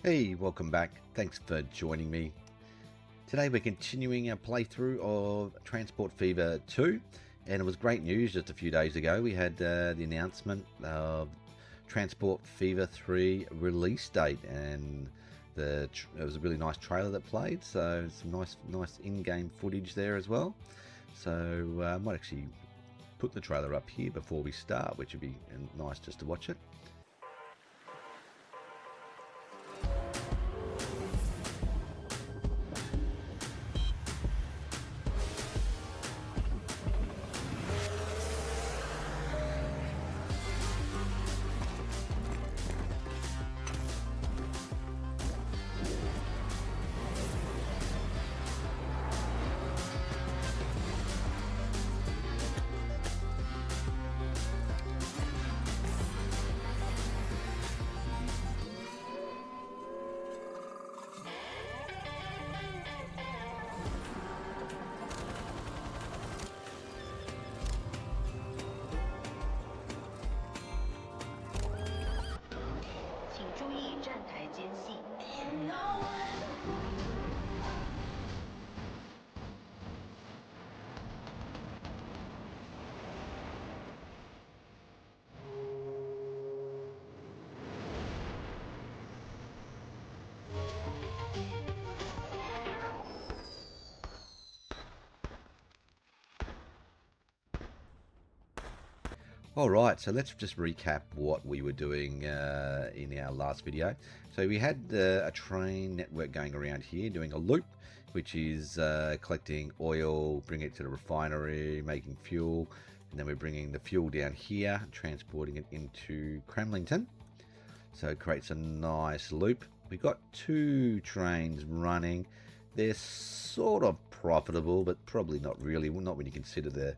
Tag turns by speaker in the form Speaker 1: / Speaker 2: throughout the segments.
Speaker 1: Hey, welcome back. Thanks for joining me. Today we're continuing our playthrough of Transport Fever 2, and it was great news just a few days ago. We had the announcement of Transport Fever 3 release date, and it was a really nice trailer that played, so some nice in-game footage there as well. So I might actually put the trailer up here before we start, which would be nice just to watch it. Alright, so let's just recap what we were doing in our last video. So we had a train network going around here doing a loop, which is collecting oil, bringing it to the refinery, making fuel, and then we're bringing the fuel down here, transporting it into Kremlington. So it creates a nice loop. We've got two trains running. They're sort of profitable, but probably not really, well, not when you consider the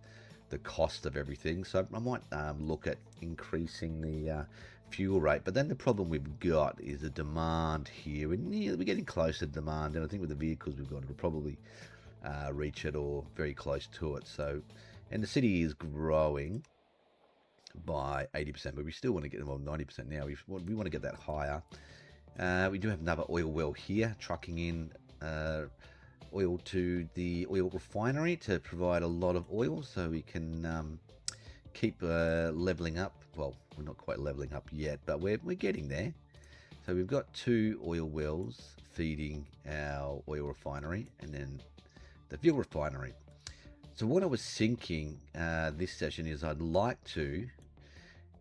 Speaker 1: cost of everything. So I might look at increasing the fuel rate, but then the problem we've got is the demand here. We're getting close to demand, and I think with the vehicles we've got, it'll probably reach it or very close to it. So, and the city is growing by 80%, but we still want to get them on 90% now. We want to get that higher. We do have another oil well here, trucking in oil to the oil refinery to provide a lot of oil, so we can keep leveling up. Well, we're not quite leveling up yet, but we're getting there. So we've got two oil wells feeding our oil refinery and then the fuel refinery. So what I was thinking this session is I'd like to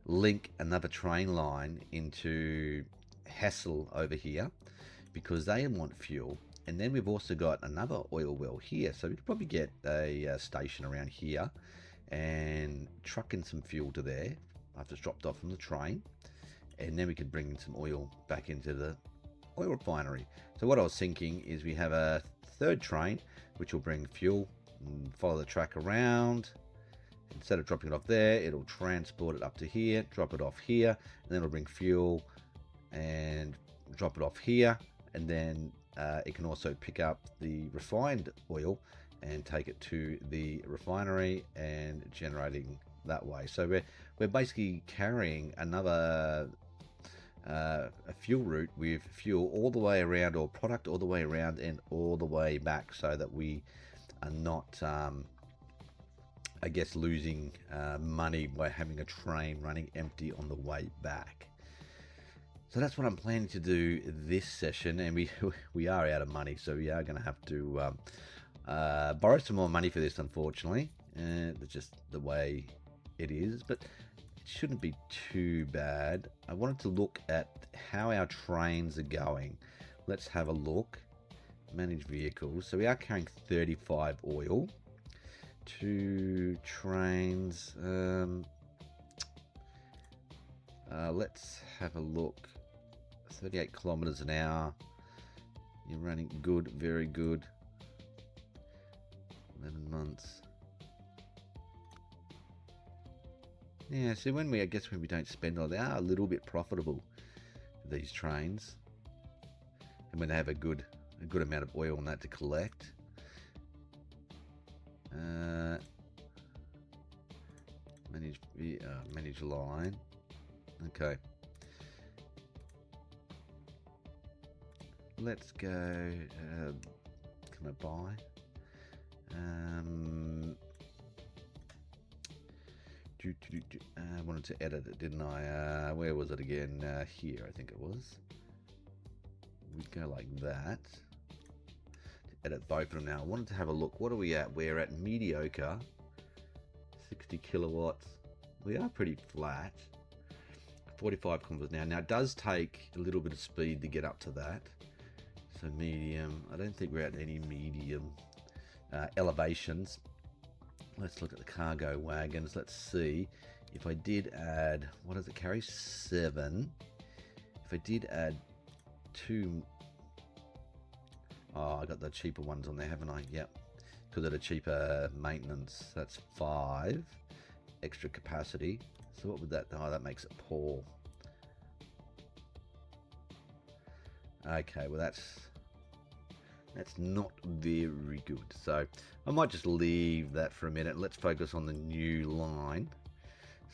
Speaker 1: link another train line into Hessle over here because they want fuel. And then we've also got another oil well here, so we could probably get a station around here and truck in some fuel to there after it's dropped off from the train, and then we could bring some oil back into the oil refinery. So what I was thinking is we have a third train which will bring fuel and follow the track around. Instead of dropping it off there, it'll transport it up to here, drop it off here, and then it'll bring fuel and drop it off here, and then it can also pick up the refined oil and take it to the refinery and generating that way. So we're basically carrying another a fuel route with fuel all the way around, or product all the way around and all the way back, so that we are not I guess losing money by having a train running empty on the way back. So that's what I'm planning to do this session, and we are out of money, so we are going to have to borrow some more money for this, unfortunately. That's just the way it is, but it shouldn't be too bad. I wanted to look at how our trains are going. Let's have a look. Manage vehicles. So we are carrying 35 oil. Two trains. Let's have a look. 38 kilometers an hour. You're running good, very good. 11 months. Yeah, so when we don't spend all, they are a little bit profitable, these trains. And when they have a good amount of oil on that to collect. Manage line. Okay. let's go. Can I buy? I wanted to edit it, didn't I? Where was it again? Here, I think it was. We go like that. Edit both of them now. I wanted to have a look. What are we at? We're at mediocre. 60 kilowatts. We are pretty flat. 45 kilometers now. Now it does take a little bit of speed to get up to that. So medium. I don't think we're at any medium elevations. Let's look at the cargo wagons. Let's see if I did add, what does it carry? 7. If I did add 2, oh, I got the cheaper ones on there, haven't I? Yep, because of the cheaper maintenance. That's 5 extra capacity. So what would that? Oh, that makes it poor. Okay, well that's not very good. So I might just leave that for a minute. Let's focus on the new line.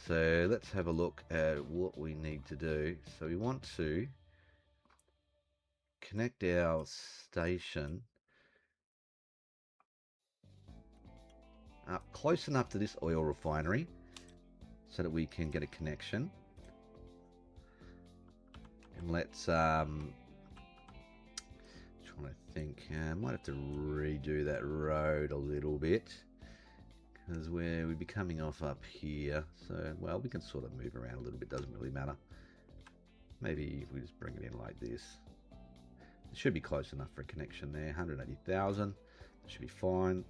Speaker 1: So let's have a look at what we need to do. So we want to connect our station up close enough to this oil refinery so that we can get a connection. And let's trying to think, I might have to redo that road a little bit because we'd be coming off up here. So, well, we can sort of move around a little bit, doesn't really matter. Maybe if we just bring it in like this. It should be close enough for a connection there. 180,000, that should be fine.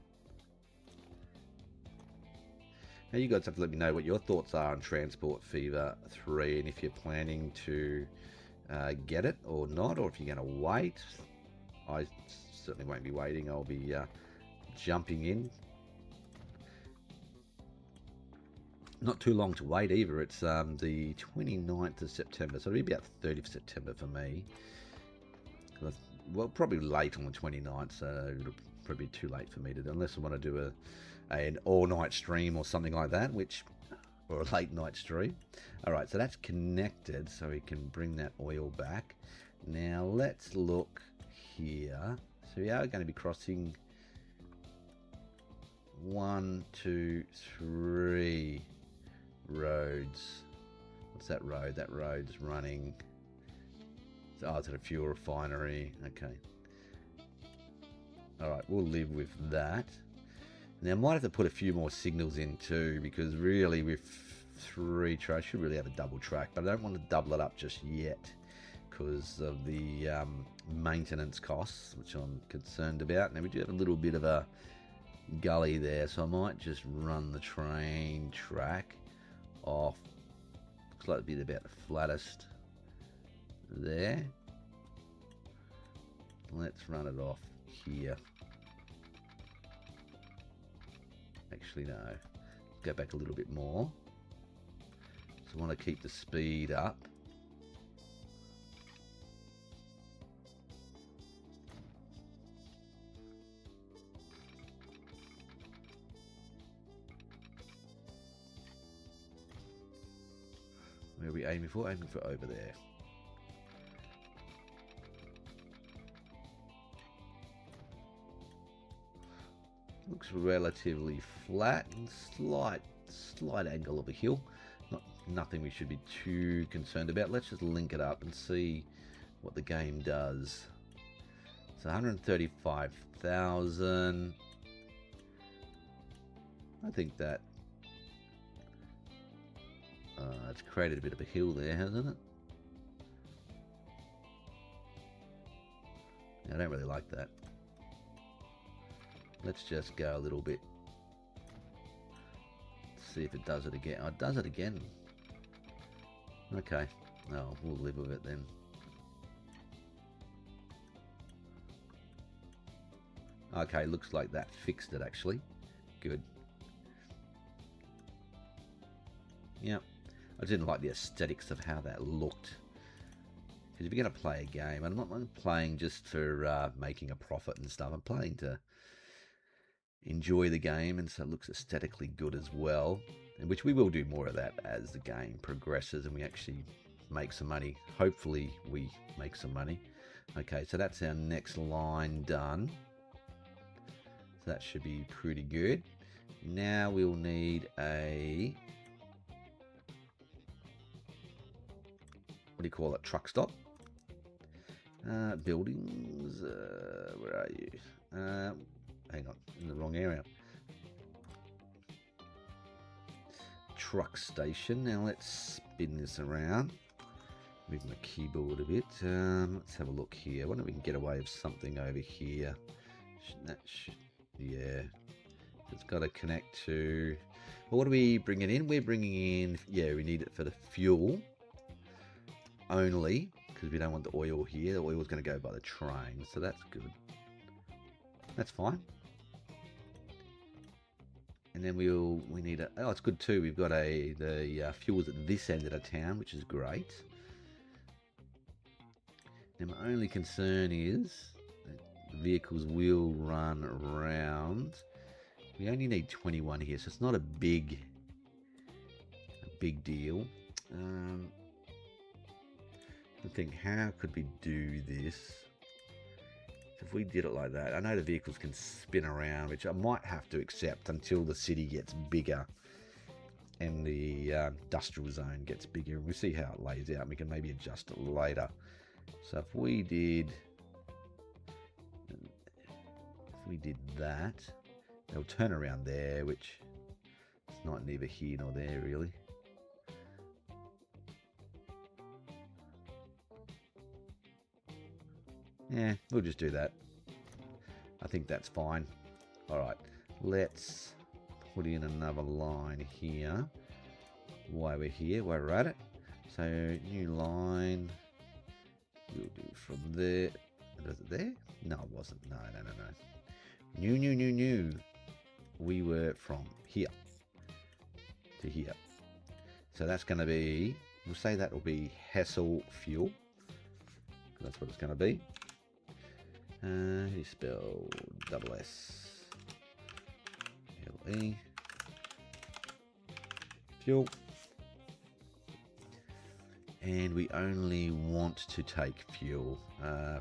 Speaker 1: Now you guys have to let me know what your thoughts are on Transport Fever 3 and if you're planning to get it or not, or if you're going to wait. I certainly won't be waiting. I'll be jumping in. Not too long to wait either. It's the 29th of September, so it'll be about the 30th of September for me. Well, probably late on the 29th, so it'll probably be too late for me to do, unless I want to do an all-night stream or something like that, or a late night stream. All right, so that's connected, so we can bring that oil back. Now let's look here. So we are going to be crossing 1, 2, 3 roads. What's that road? That road's running. Oh, it's at a fuel refinery. Okay. All right, we'll live with that. Now I might have to put a few more signals in too, because really with 3 tracks, I should really have a double track, but I don't want to double it up just yet because of the maintenance costs, which I'm concerned about. Now we do have a little bit of a gully there, so I might just run the train track off. Looks like it'd be about the flattest there. Let's run it off here. Actually no, go back a little bit more. So I want to keep the speed up. Where are we aiming for? Aiming for over there. Looks relatively flat and slight angle of a hill. Nothing we should be too concerned about. Let's just link it up and see what the game does. So 135,000. I think that it's created a bit of a hill there, hasn't it? I don't really like that. Let's just go a little bit. See if it does it again. Oh, it does it again. Okay. Oh, we'll live with it then. Okay, looks like that fixed it actually. Good. Yep. I didn't like the aesthetics of how that looked. Because if you're going to play a game, I'm not playing just for making a profit and stuff. I'm playing to enjoy the game, and so it looks aesthetically good as well. And which we will do more of that as the game progresses and we actually make some money. Hopefully we make some money. Okay, so that's our next line done. So that should be pretty good. Now we'll need a, what do you call it, truck stop. Buildings, where are you? Hang on, in the wrong area. Truck station. Now let's spin this around. Move my keyboard a bit. Let's have a look here. Wonder if we can get away with something over here. Yeah. It's got to connect to. Well, what are we bringing in? We're bringing in. Yeah, we need it for the fuel only because we don't want the oil here. The oil's going to go by the train, so that's good. That's fine. And then we need a. Oh, it's good too. We've got the fuels at this end of the town, which is great. Now my only concern is that the vehicles will run around. We only need 21 here, so it's not a big deal. I think, how could we do this? If we did it like that, I know the vehicles can spin around, which I might have to accept until the city gets bigger and the industrial zone gets bigger, and we'll see how it lays out. We can maybe adjust it later. So if we did that, they'll turn around there, which it's not neither here nor there really. Yeah, we'll just do that. I think that's fine. Alright, let's put in another line here. While we're here, while we're at it. So, new line. We'll do from there. Was it there? No, it wasn't. No. New. We were from here to here. So that's going to be, we'll say that will be Hessle Fuel. That's what it's going to be. How do you spell double S? L-E. Fuel. And we only want to take fuel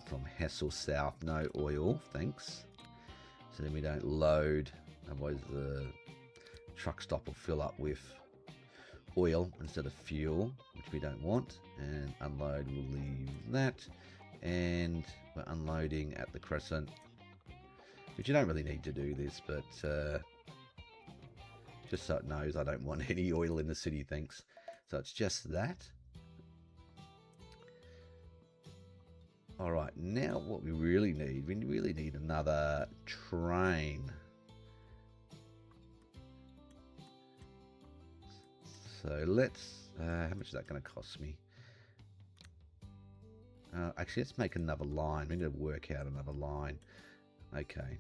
Speaker 1: from Hessle South. No oil, thanks. So then we don't load, otherwise the truck stop will fill up with oil instead of fuel, which we don't want. And unload, we'll leave that. And we're unloading at the Crescent, which you don't really need to do this, but just so it knows I don't want any oil in the city, thanks. So it's just that. Alright, now what we really need another train. So let's, how much is that going to cost me? Actually, let's make another line. We need to work out another line. Okay,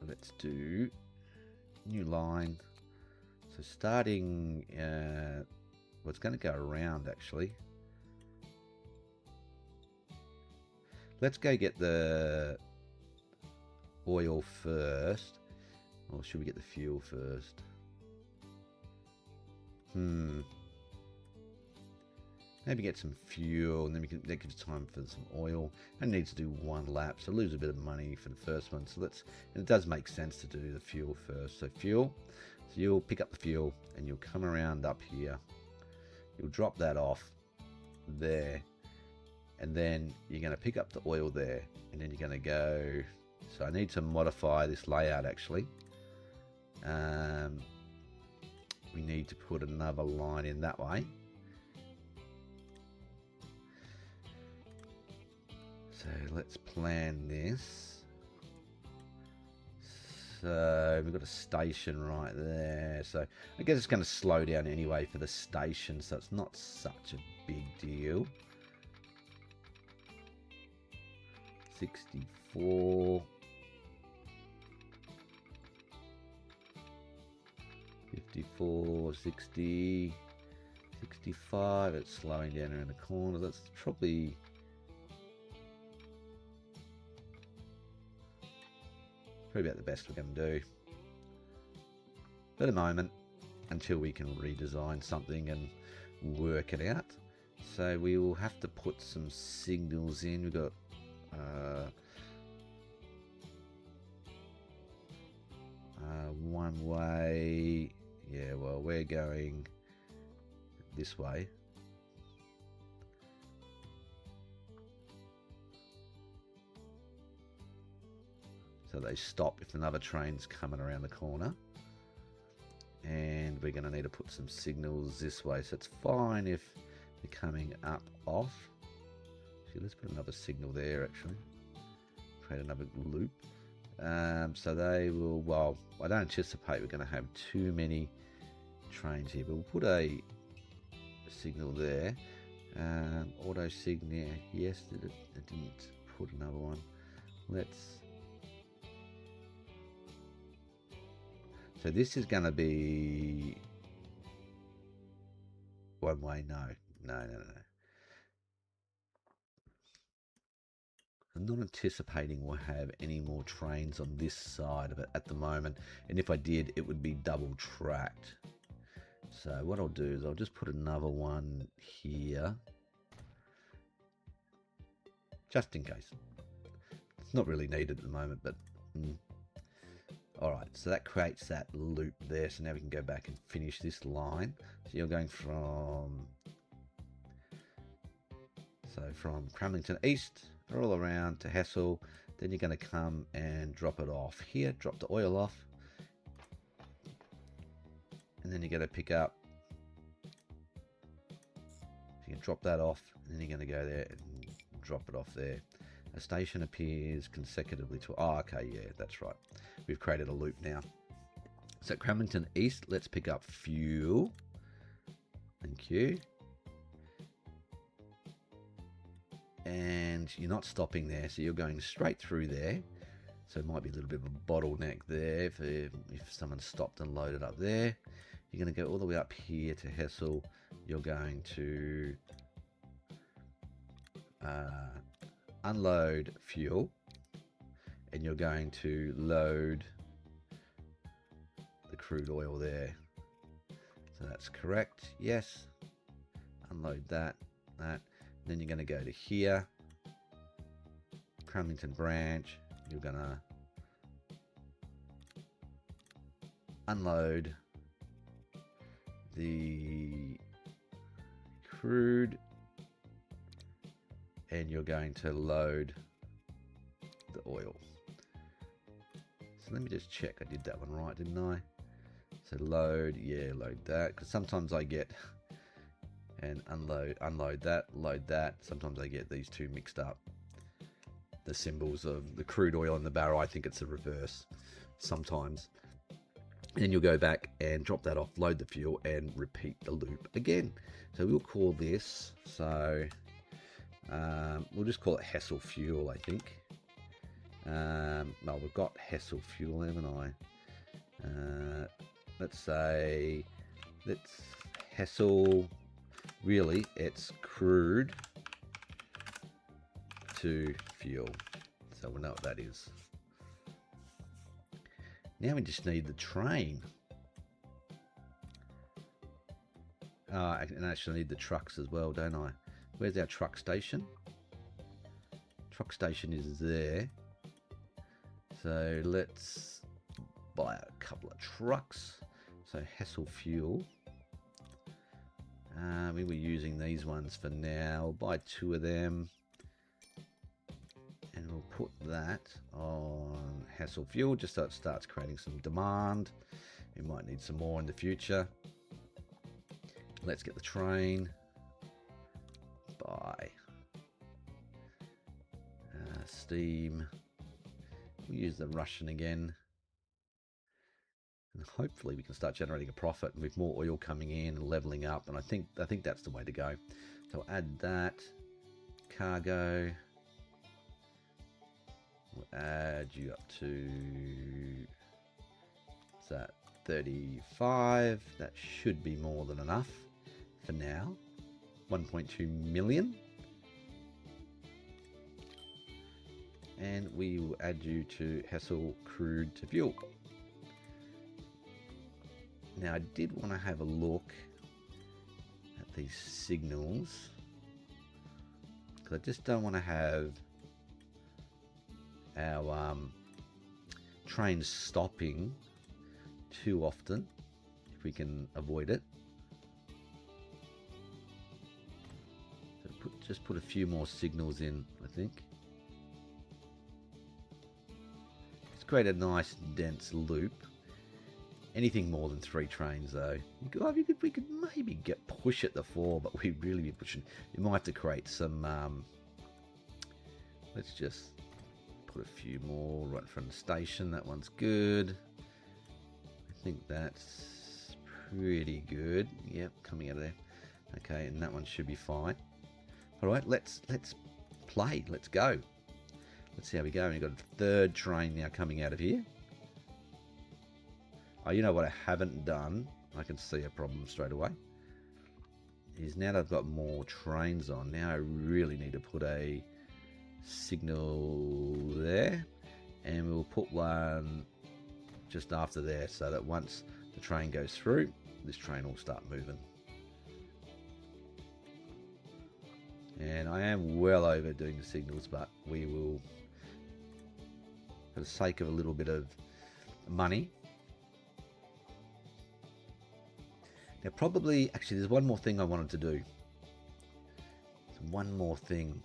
Speaker 1: let's do new line. So starting, well, it's going to go around actually. Let's go get the oil first. Or should we get the fuel first? Maybe get some fuel, and then that gives time for some oil. I need to do one lap, so lose a bit of money for the first one. So and it does make sense to do the fuel first. So fuel, so you'll pick up the fuel, and you'll come around up here. You'll drop that off there, and then you're going to pick up the oil there, and then you're going to go. So I need to modify this layout actually. We need to put another line in that way. So let's plan this. So we've got a station right there. So I guess it's going to slow down anyway for the station, so it's not such a big deal. 64. 54, 60, 65. It's slowing down around the corner. That's probably about the best we're going to do for the moment, until we can redesign something and work it out. So we will have to put some signals in. We've got One way. Yeah, well, we're going this way. So they stop if another train's coming around the corner. And we're going to need to put some signals this way. So it's fine if they're coming up off. See, let's put another signal there actually. Create another loop. So they will, well, I don't anticipate we're going to have too many trains here, but we'll put a signal there. Auto signal, yes, it didn't put another one. So this is going to be one way. No. I'm not anticipating we'll have any more trains on this side of it at the moment, and if I did, it would be double tracked. So what I'll do is I'll just put another one here, just in case. It's not really needed at the moment, but alright, so that creates that loop there. So now we can go back and finish this line. So you're going from Kremling East all around to Hessle. Then you're going to come and drop it off here, drop the oil off, and then you're going to pick up, you can drop that off, and then you're going to go there and drop it off there. A station appears consecutively to, oh okay, yeah, that's right, we've created a loop now. So at Kremling East, let's pick up fuel. Thank you. And you're not stopping there, so you're going straight through there. So it might be a little bit of a bottleneck there if someone stopped and loaded up there. You're going to go all the way up here to Hessle. You're going to unload fuel, and you're going to load the crude oil there. So that's correct, yes. Unload that. Then you're going to go to here, Kremling branch. You're going to unload the crude, and you're going to load the oil. So let me just check I did that one right, didn't I? So load, yeah, load that, because sometimes I get, and unload that, load that. Sometimes I get these two mixed up, the symbols of the crude oil and the barrel. I think it's the reverse sometimes. And then you'll go back and drop that off, load the fuel, and repeat the loop again. So we'll call this, so we'll just call it Hessle Fuel, I think. Well, we've got Hessle Fuel, haven't I? Let's say, let's Hessle, really, it's crude to fuel. So we'll know what that is. Now we just need the train. And I actually need the trucks as well, don't I? Where's our truck station? Truck station is there. So let's buy a couple of trucks. So Hessle Fuel. We were using these ones for now. We'll buy 2 of them. And we'll put that on Hessle Fuel just so it starts creating some demand. We might need some more in the future. Let's get the train. Buy. Steam. We'll use the Russian again. And hopefully we can start generating a profit with more oil coming in and leveling up. And I think that's the way to go. So I'll add that. Cargo. We'll add you up to, what's that, 35. That should be more than enough for now. 1.2 million. And we will add you to Hessle Crude-to-Fuel. Now I did want to have a look at these signals, because I just don't want to have our trains stopping too often, if we can avoid it. So just put a few more signals in, I think. Let's create a nice dense loop. Anything more than 3 trains, though. We could maybe push it to 4, but we'd really be pushing. You might have to create some. Let's just put a few more right in front of the station. That one's good. I think that's pretty good. Yep, coming out of there. Okay, and that one should be fine. All right, let's play. Let's go. Let's see how we go. We've got a 3rd train now coming out of here. Oh, you know what I haven't done? I can see a problem straight away. Is now that I've got more trains on, now I really need to put a signal there, and we'll put one just after there, so that once the train goes through, this train will start moving. And I am well over doing the signals, but we will, for the sake of a little bit of money. Now probably, actually there's one more thing I wanted to do. One more thing.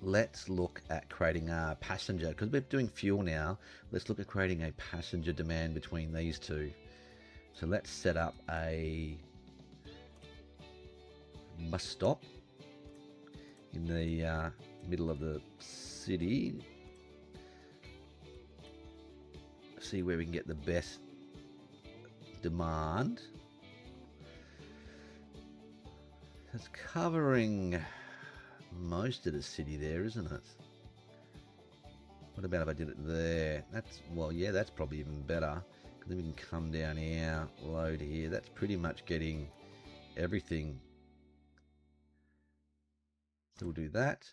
Speaker 1: Let's look at creating a passenger, because we're doing fuel now. Let's look at creating a passenger demand between these two. So let's set up a bus stop in the middle of the city. See where we can get the best demand. It's covering most of the city there, isn't it? What about if I did it there? That's, well, yeah, that's probably even better, because then we can come down here, load here. That's pretty much getting everything. So we'll do that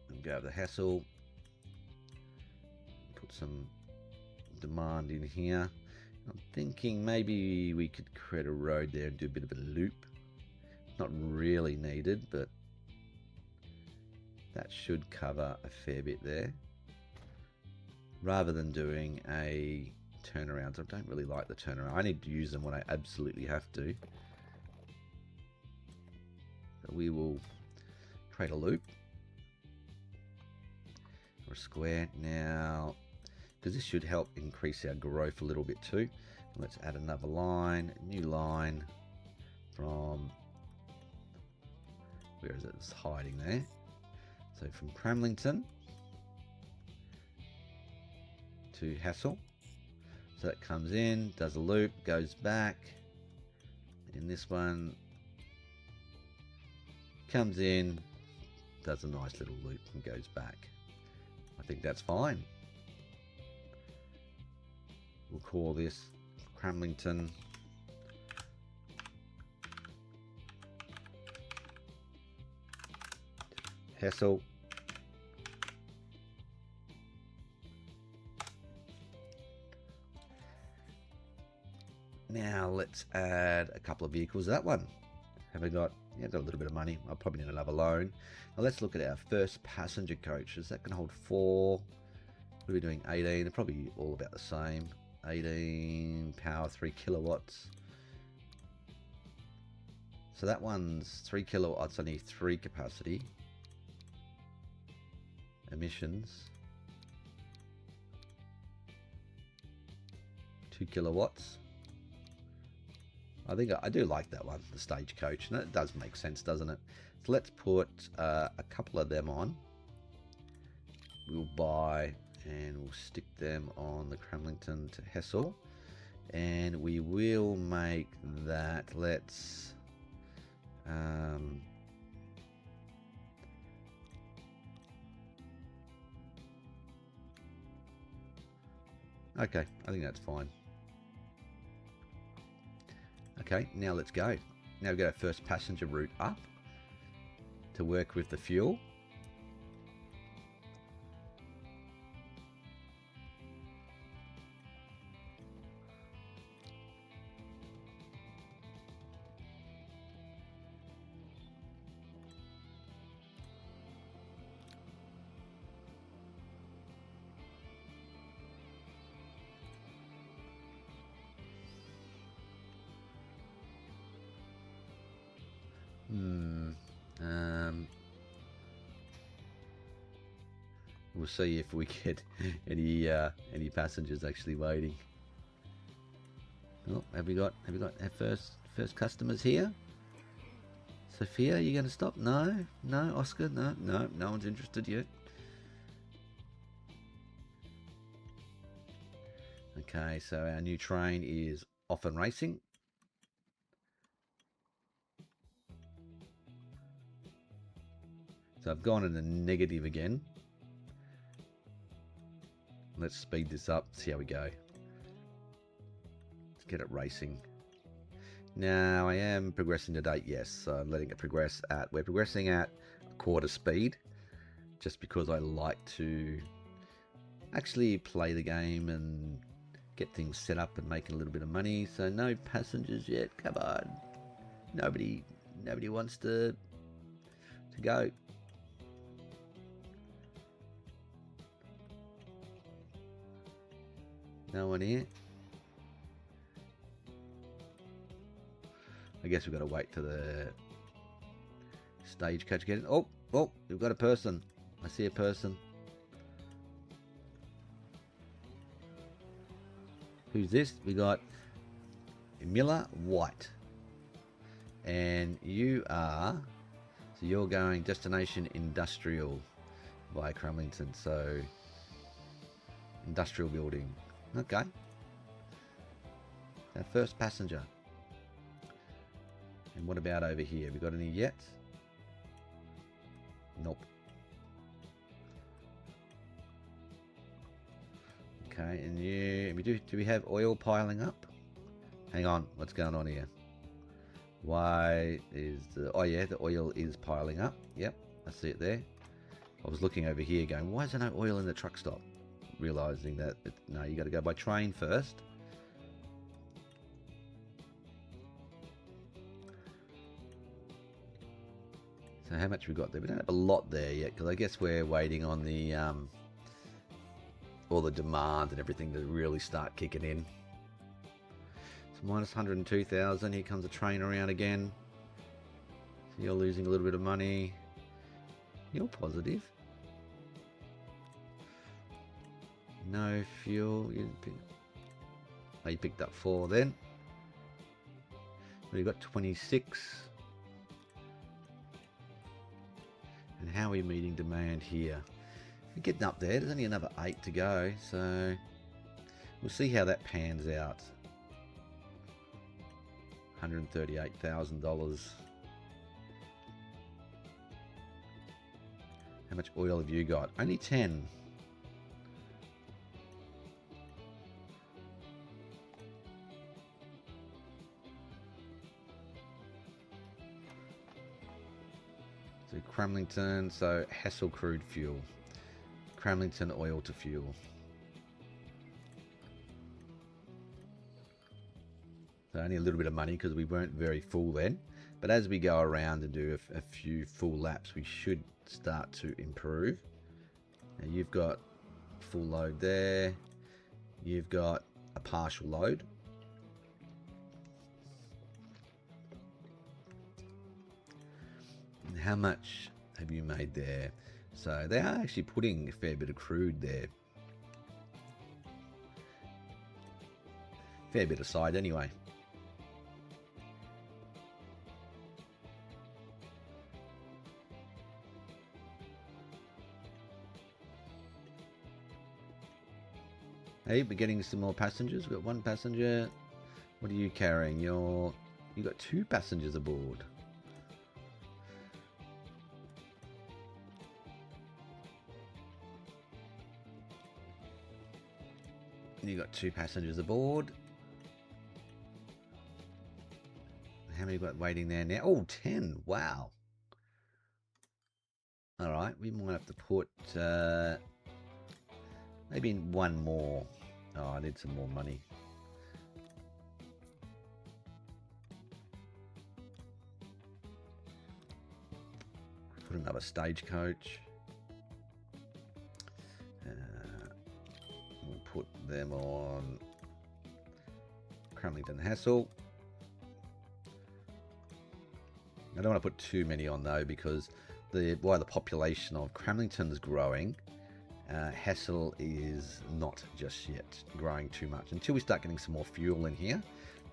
Speaker 1: and go over the Hassel, put some demand in here. I'm thinking maybe we could create a road there and do a bit of a loop. Not really needed, but that should cover a fair bit there, rather than doing a turnaround. I don't really like the turnaround. I need to use them when I absolutely have to. So we will create a loop or a square now, because this should help increase our growth a little bit too. Let's add another line, new line from, where is it? It's hiding there. So from Kremlington to Hassel. So that comes in, does a loop, goes back. And this one comes in, does a nice little loop and goes back. I think that's fine. We'll call this Kremlington Hessle. Now let's add a couple of vehicles to that one. Have we got, yeah, got a little bit of money. I'll probably need another loan. Now let's look at our first passenger coach. Is that going to hold 4? What are we doing? 18. They're probably all about the same. 18 power, 3 kilowatts. So that one's 3 kilowatts, only 3 capacity. Emissions 2 kilowatts. I think I do like that one, the stagecoach, and it does make sense, doesn't it? So let's put a couple of them on. We'll buy and we'll stick them on the Kremlington to Hessle, and we will make that, let's okay, I think that's fine. Okay, now let's go. Now we've got our first passenger route up to work with the fuel. We'll see if we get any passengers actually waiting. Oh, have we got our first customers here? Sophia, you going to stop? No, no. Oscar, no, no. No one's interested yet. Okay, so our new train is off and racing. So I've gone in the negative again. Let's speed this up, see how we go. Let's get it racing. Now I am progressing to date, yes. So I'm letting it progress at, we're progressing at a quarter speed, just because I like to actually play the game and get things set up and making a little bit of money. So no passengers yet, come on. Nobody wants to go. No one here. I guess we've got to wait for the stagecoach to get in. Oh, we've got a person. I see a person. Who's this? We got Miller White. And you are, so you're going destination industrial via Kremlington. So industrial building. Okay. Our first passenger. And what about over here? Have we got any yet? Nope. Okay, and do we have oil piling up? Hang on, what's going on here? Why is the, oh yeah, the oil is piling up. Yep, I see it there. I was looking over here going, why is there no oil in the truck stop? Realizing that, no, you got to go by train first. So how much we got there? We don't have a lot there yet, because I guess we're waiting on the all the demand and everything to really start kicking in. So minus 102,000. Here comes a train around again. So you're losing a little bit of money. You're positive. No fuel. You picked up 4 then. We've got 26. And how are we meeting demand here? We're getting up there. There's only another 8 to go, so we'll see how that pans out. $138,000. How much oil have you got? Only 10. So Kremlington, so Hessle Crude-to-Fuel. Kremlington oil to fuel. So only a little bit of money because we weren't very full then. But as we go around and do a few full laps, we should start to improve. Now you've got full load there. You've got a partial load. And how much have you made there? So they are actually putting a fair bit of crude there. Fair bit aside anyway. Hey, we're getting some more passengers. We've got 1 passenger. What are you carrying? You got 2 passengers aboard. You got 2 passengers aboard. How many got waiting there now? Oh, 10. Wow. All right, we might have to put maybe 1 more. Oh, I need some more money. Put another stagecoach. We'll put them on Kremling Hassel. I don't want to put too many on though, because the population of Kremlington is growing, Hessle is not just yet growing too much. Until we start getting some more fuel in here,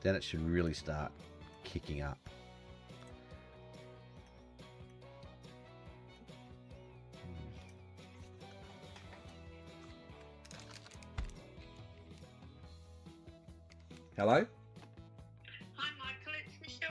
Speaker 1: then it should really start kicking up. Hello?
Speaker 2: Hi, Michael. It's Michelle.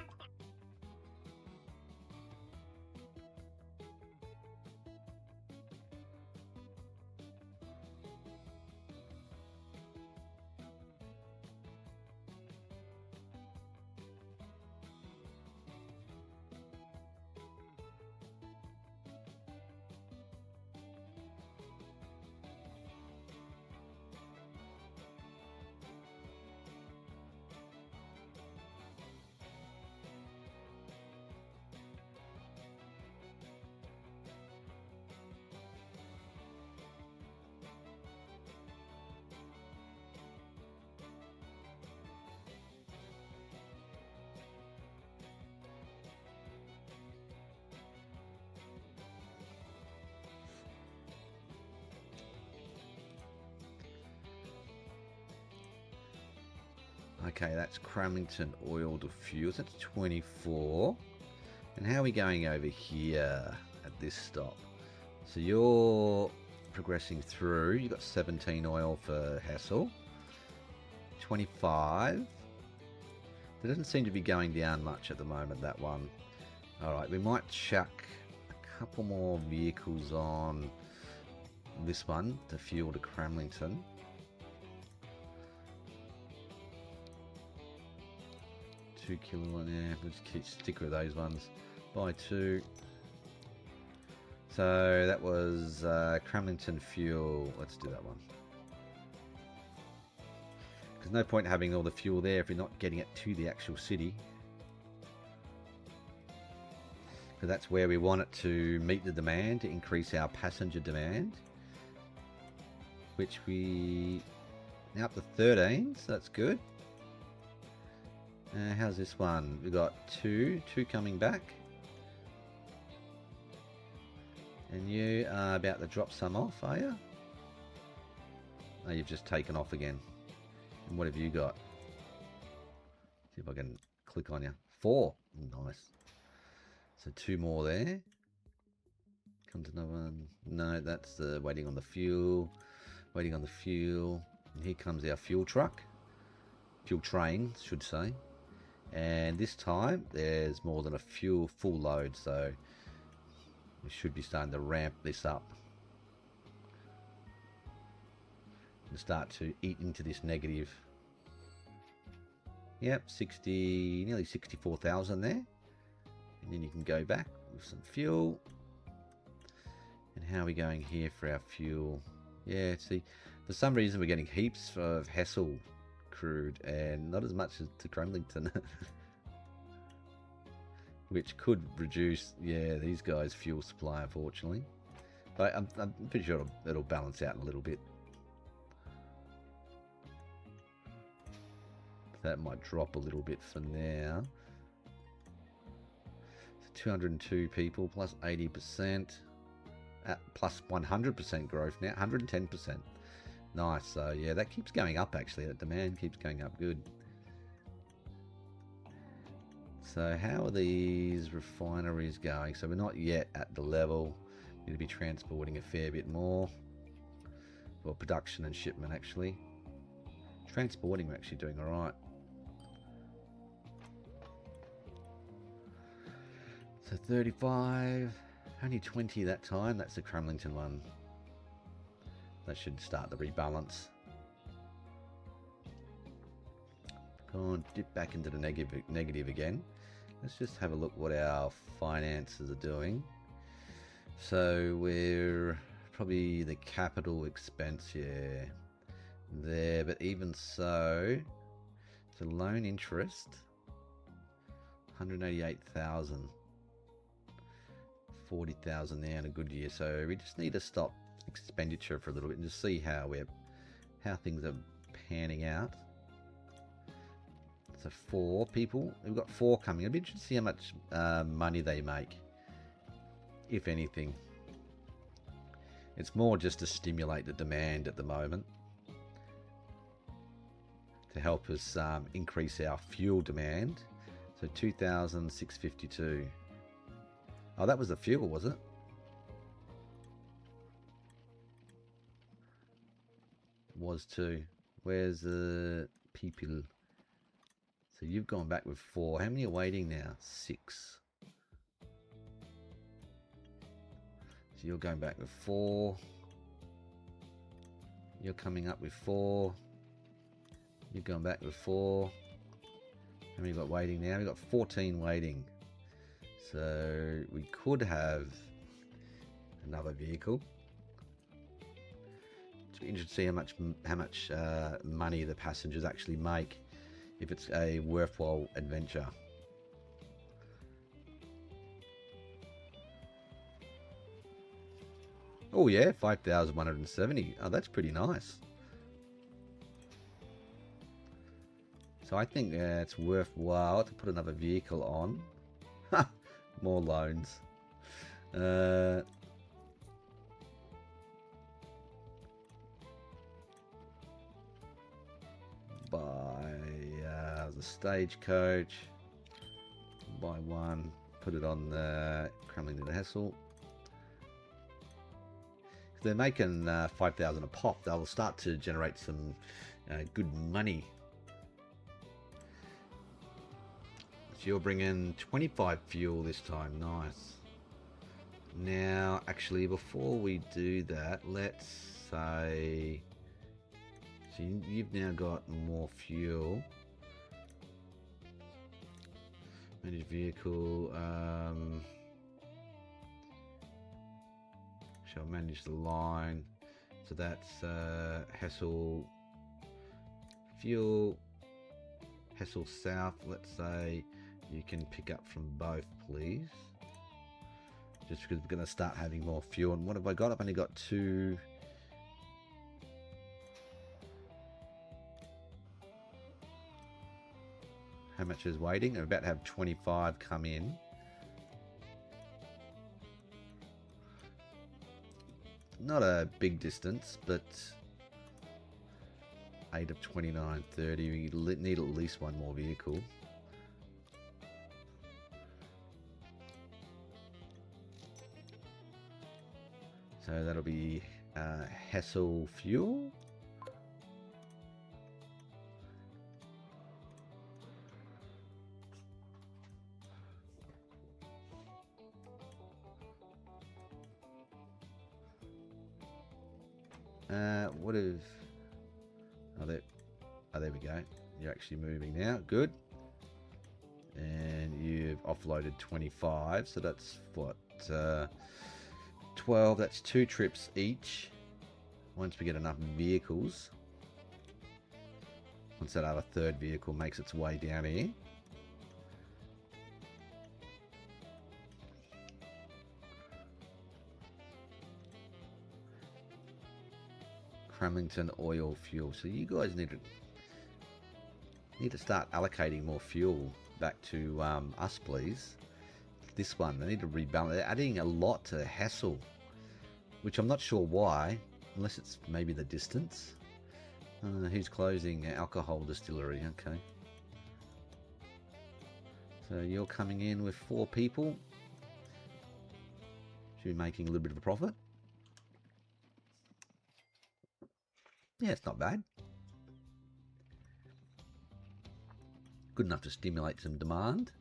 Speaker 1: Okay, that's Kremling oil to fuel. That's 24. And how are we going over here at this stop? So you're progressing through. You've got 17 oil for Hessle. 25. There doesn't seem to be going down much at the moment, that one. Alright, we might chuck a couple more vehicles on this one to fuel to Kremling. 2 kilowatt, yeah, let's stick with those ones. Buy 2. So that was Kremling fuel. Let's do that one. There's no point having all the fuel there if you're not getting it to the actual city. Because that's where we want it to meet the demand, to increase our passenger demand. Which we now up to 13, so that's good. How's this one? We've got two coming back. And you are about to drop some off, are you? Oh, you've just taken off again. And what have you got? See if I can click on you. 4. Nice. So 2 more there. Comes another one. No, that's waiting on the fuel. Waiting on the fuel. And here comes our fuel truck. Fuel train, should say. And this time there's more than a full load, so we should be starting to ramp this up and start to eat into this negative. Yep, 60, nearly 64,000 there. And then you can go back with some fuel. And how are we going here for our fuel? Yeah, see, for some reason we're getting heaps of Hessle crude and not as much as to Kremling, which could reduce, yeah, these guys' fuel supply, unfortunately. But I'm pretty sure it'll balance out a little bit. That might drop a little bit for now. So 202 people plus 80%, plus 100% growth now, 110%. Nice. So yeah, that keeps going up actually. That demand keeps going up good. So how are these refineries going? So we're not yet at the level. Need to be transporting a fair bit more. Well, production and shipment actually. Transporting we're actually doing all right. So 35, only 20 that time. That's the Kremling one. That should start the rebalance. Go on, dip back into the negative again. Let's just have a look what our finances are doing. So we're probably the capital expense, yeah, there, but even so, the loan interest, 188,000, 40,000 there in a good year. So we just need to stop expenditure for a little bit and just see how things are panning out. So 4 people, we've got 4 coming. It'd be interesting to see how much money they make, if anything. It's more just to stimulate the demand at the moment, to help us increase our fuel demand. So 2,652. Oh, that was the fuel, was it? Was too. Where's the people? So you've gone back with 4. How many are waiting now? 6. So you're going back with 4. You're coming up with 4. You're going back with 4. How many got waiting now? We've got 14 waiting. So we could have another vehicle. It's interesting to see how much money the passengers actually make if it's a worthwhile adventure. Oh yeah, 5,170. Oh, that's pretty nice. So I think it's worthwhile to put another vehicle on. More loans. Buy the stagecoach. Buy one. Put it on the Kremling Hassel. If they're making 5,000 a pop, they'll start to generate some good money. So you're bringing 25 fuel this time. Nice. Now, actually, before we do that, let's say... So you've now got more fuel. Manage vehicle. Shall manage the line. So that's Hessle Fuel. Hessle South. Let's say you can pick up from both, please. Just because we're going to start having more fuel. And what have I got? I've only got 2. How much is waiting? I'm about to have 25 come in. Not a big distance, but 8 of 29, 30. We need at least one more vehicle. So that'll be Hessle Fuel. What if... Oh, there we go. You're actually moving now. Good. And you've offloaded 25. So that's what? 12. That's 2 trips each. Once we get enough vehicles. Once that other third vehicle makes its way down here. Kremlington oil fuel. So you guys need to start allocating more fuel back to us, please. This one, they need to rebalance. They're adding a lot to Hessle, which I'm not sure why, unless it's maybe the distance. Who's closing? Alcohol distillery. Okay. So you're coming in with 4 people. Should be making a little bit of a profit. Yeah, it's not bad. Good enough to stimulate some demand.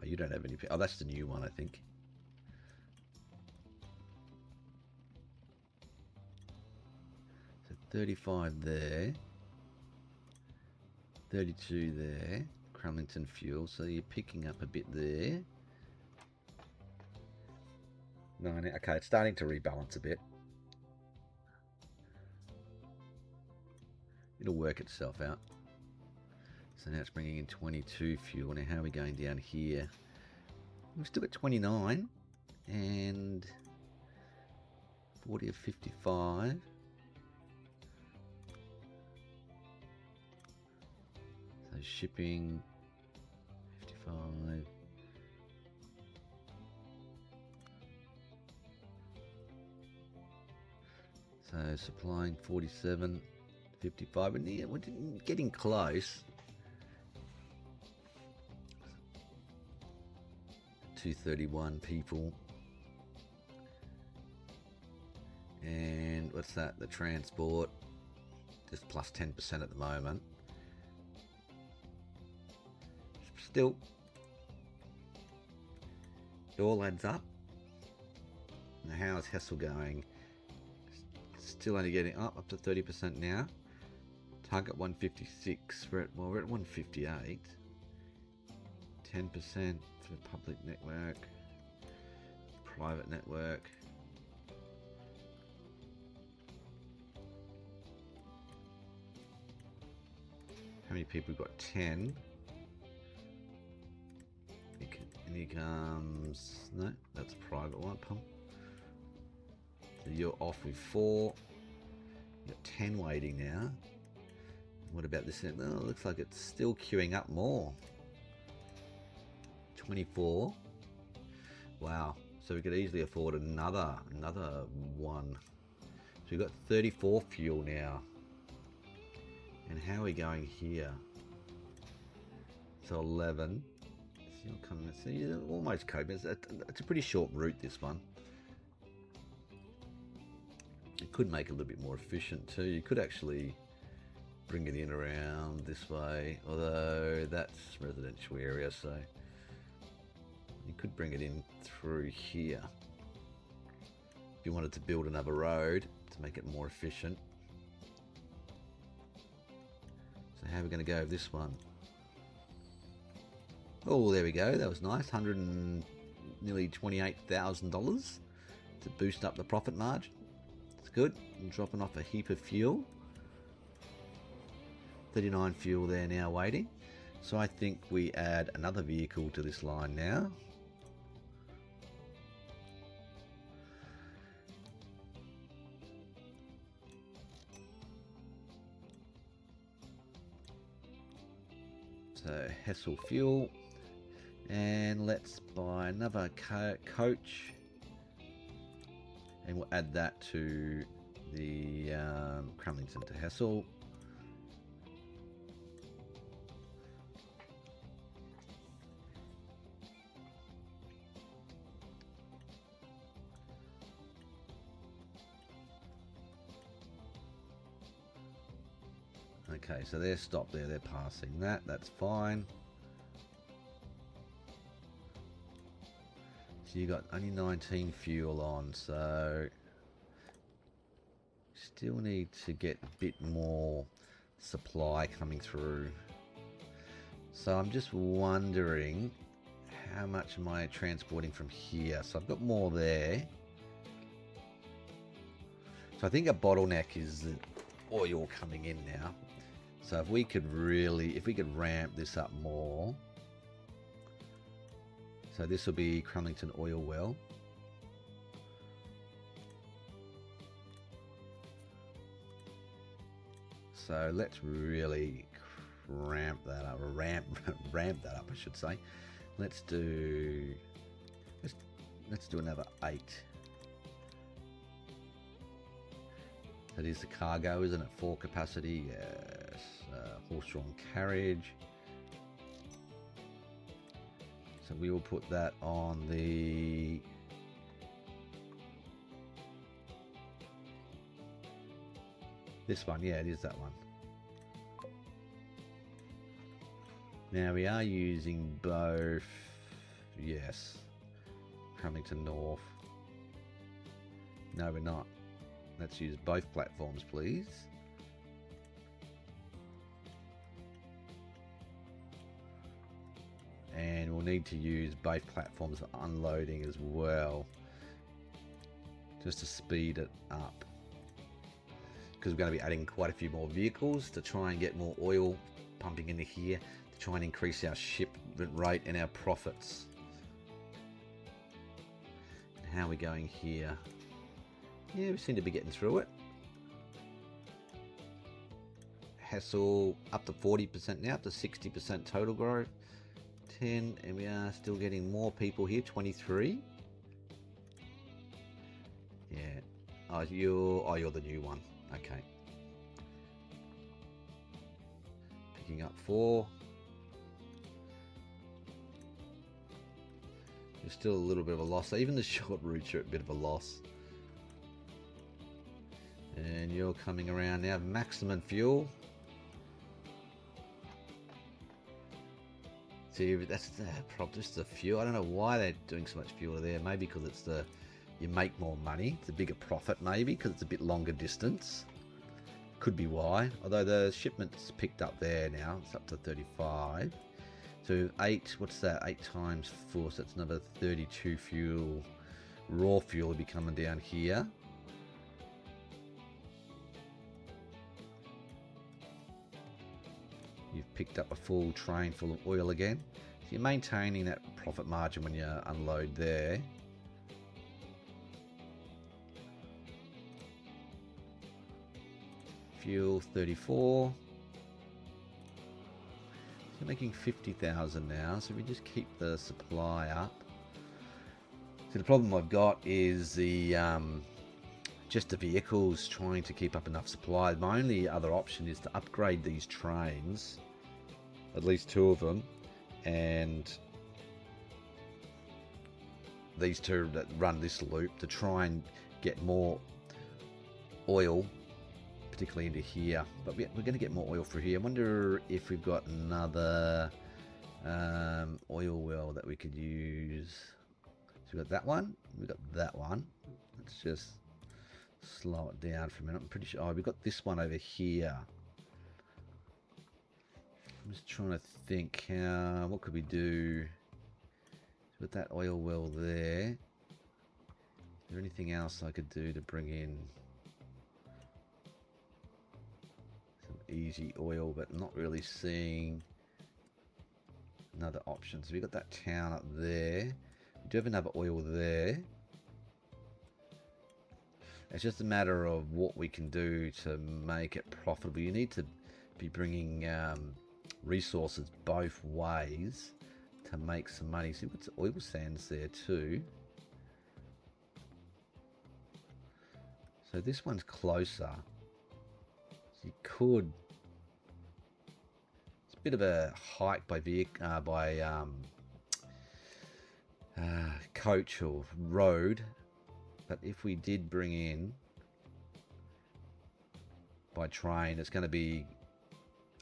Speaker 1: Oh, you don't have any... Oh, that's the new one, I think. So 35 there. 32 there. Kremlington Fuel. So you're picking up a bit there. No, okay, it's starting to rebalance a bit. It'll work itself out. So now it's bringing in 22 fuel. Now how are we going down here? We're still at 29 and 40 of 55. So shipping 55. So supplying 47, 55, and yeah, we're getting close. 231 people. And what's that? The transport, just plus 10% at the moment. Still, it all adds up. Now, how is Hessle going? Still only getting up to 30% now. Target 156. We're at 158. 10% for public network, private network. How many people we've got? 10. And here comes, no, that's a private one, pump. So you're off with 4. You've got 10 waiting now. What about this? Oh, it looks like it's still queuing up more. 24. Wow. So we could easily afford another one. So we've got 34 fuel now. And how are we going here? So 11. Still coming. See, almost coping. It's a pretty short route, this one. You could make it a little bit more efficient too. You could actually bring it in around this way, although that's residential area, so you could bring it in through here if you wanted to build another road to make it more efficient. So how are we going to go with this one? Oh, there we go. That was nice. Nearly $28,000 to boost up the profit margin. It's good. I'm dropping off a heap of fuel. 39 fuel there now waiting. So I think we add another vehicle to this line now. So Hessle Fuel. And let's buy another coach. And we'll add that to the Kremling to Hassel. Okay, so they're stopped there, they're passing that, that's fine. So you got only 19 fuel on, so still need to get a bit more supply coming through. So I'm just wondering how much am I transporting from here? So I've got more there. So I think a bottleneck is the oil coming in now. So if we could ramp this up more. So this will be Kremlington Oil Well. So let's really ramp that up, ramp that up, I should say. Let's do another 8. That is the cargo, isn't it? 4 capacity, yes. Horse-drawn carriage. So we will put that on the this one. Yeah, it is that one. Now we are using both. Yes. Kremlington North. No, we're not. Let's use both platforms, please. And we'll need to use both platforms for unloading as well, just to speed it up, because we're going to be adding quite a few more vehicles to try and get more oil pumping into here to try and increase our shipment rate and our profits. And how are we going here? Yeah, we seem to be getting through it. Hassle up to 40% now, up to 60% total growth. 10, and we are still getting more people here. 23. Yeah. You're the new one. Okay. Picking up 4. There's still a little bit of a loss. Even the short routes are a bit of a loss. And you're coming around now. Maximum fuel. See, that's the problem. Just the fuel. I don't know why they're doing so much fuel there. Maybe because it's you make more money. It's a bigger profit, maybe because it's a bit longer distance. Could be why. Although the shipment's picked up there now. It's up to 35. So 8. What's that? 8 times 4. So that's another 32 fuel. Raw fuel will be coming down here. You've picked up a full train full of oil again. So you're maintaining that profit margin when you unload there. Fuel 34. So you're making 50,000 now. So we just keep the supply up. So the problem I've got is just the vehicles trying to keep up enough supply. My only other option is to upgrade these trains, at least 2 of them, and these 2 that run this loop to try and get more oil, particularly into here. But we're going to get more oil through here. I wonder if we've got another oil well that we could use. So we've got that one, we've got that one. Let's just slow it down for a minute. I'm pretty sure. Oh, we've got this one over here. I'm just trying to think what could we do with that oil well there. Is there anything else I could do to bring in some easy oil, but not really seeing another option. So we've got that town up there. We do have another oil there. It's just a matter of what we can do to make it profitable. You need to be bringing resources both ways to make some money. See what's oil sands there too. So this one's closer. So you could. It's a bit of a hike by coach or road. But if we did bring in by train, it's going to be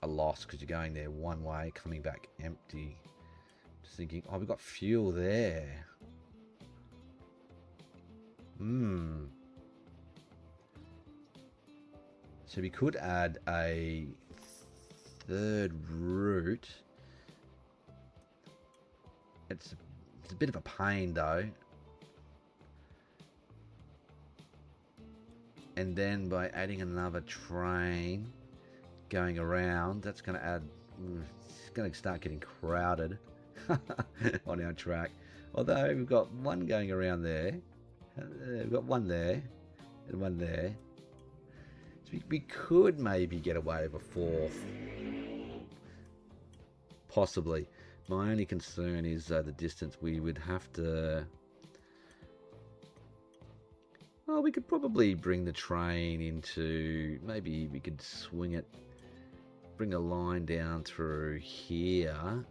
Speaker 1: a loss because you're going there one way, coming back empty. Just thinking, oh, we've got fuel there. So we could add a 3rd route. It's a bit of a pain though. And then by adding another train going around, that's going to add, it's going to start getting crowded on our track. Although we've got one going around there, we've got one there and one there. So we could maybe get away with a 4th, possibly. My only concern is the distance. We would have to. Well, we could probably bring the train into, maybe we could swing it, bring a line down through here.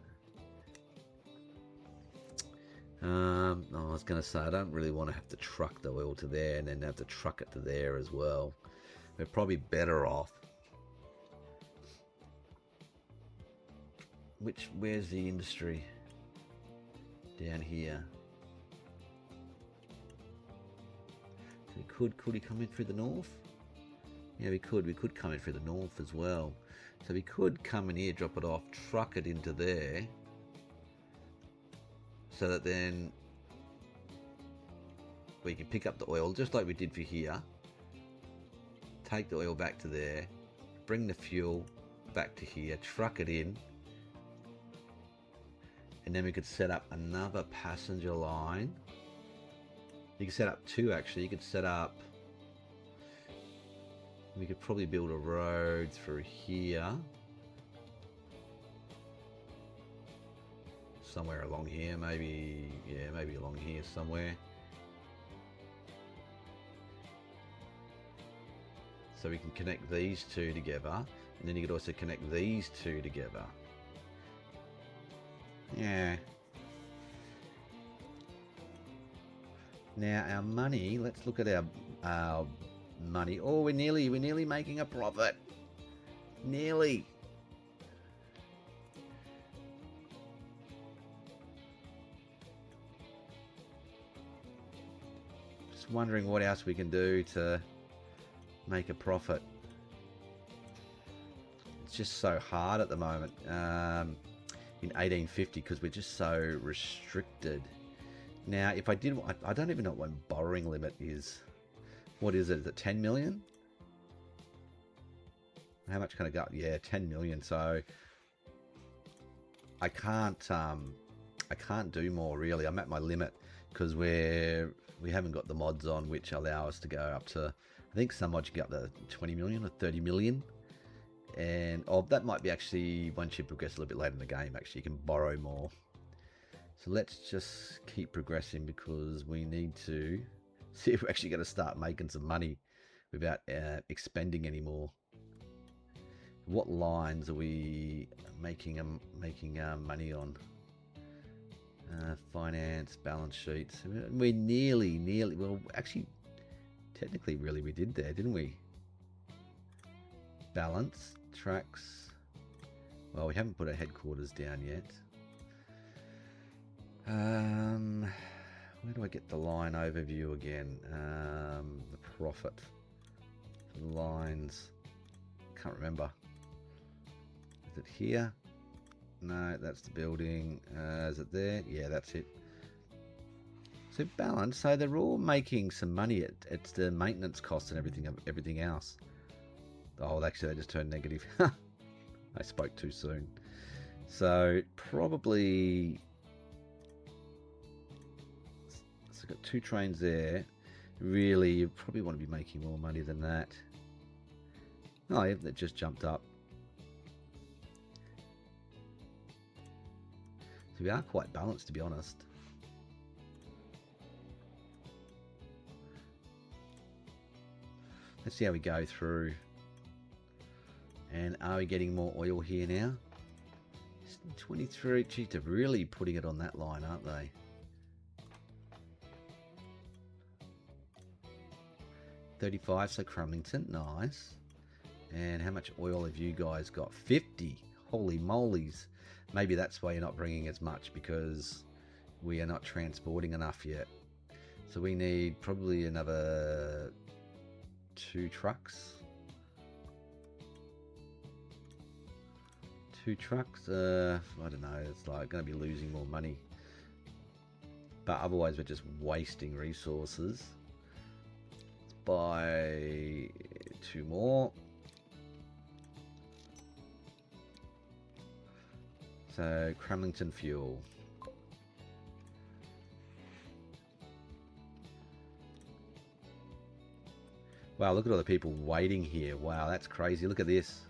Speaker 1: I was going to say, I don't really want to have to truck the oil to there and then have to truck it to there as well. We're probably better off. Where's the industry? Down here. Could he come in through the north? Yeah, we could come in through the north as well. So we could come in here, drop it off, truck it into there, so that then we can pick up the oil just like we did for here, take the oil back to there, bring the fuel back to here, truck it in, and then we could set up another passenger line. You could set up 2 actually. You could set up, we could probably build a road through here, somewhere along here, maybe along here somewhere. So we can connect these two together, and then you could also connect these two together. Yeah. Now our money, let's look at our money. Oh, we're nearly making a profit. Nearly. Just wondering what else we can do to make a profit. It's just so hard at the moment in 1850 because we're just so restricted. Now, if I did, I don't even know what my borrowing limit is. What is it? Is it 10 million? How much can I go? Yeah, 10 million. So I can't do more really. I'm at my limit because we haven't got the mods on which allow us to go up to, I think some mods you get up to 20 million or 30 million. And that might be actually once you progress a little bit later in the game, actually you can borrow more. So let's just keep progressing because we need to see if we're actually going to start making some money without expending anymore. What lines are we making money on? Finance, balance sheets. We're nearly. Well, actually, technically, really, we did there, didn't we? Balance, tracks. Well, we haven't put our headquarters down yet. Where do I get the line overview again? The profit lines. Can't remember. Is it here? No, that's the building. Is it there? Yeah, that's it. So balance. So they're all making some money. It's the maintenance costs and everything else. Oh, actually, they just turned negative. I spoke too soon. So probably. So got 2 trains there. Really, you probably want to be making more money than that. Oh, yeah, that just jumped up. So we are quite balanced, to be honest. Let's see how we go through. And are we getting more oil here now? 23. Geez, they're really putting it on that line, aren't they? $35, so Kremlington, nice. And how much oil have you guys got? 50. Holy moly's. Maybe that's why you're not bringing as much, because we are not transporting enough yet. So we need probably another 2 trucks. 2 trucks. I don't know. It's like going to be losing more money. But otherwise, we're just wasting resources. Let's buy 2 more. So, Hessle Fuel. Wow, look at all the people waiting here. Wow, that's crazy. Look at this.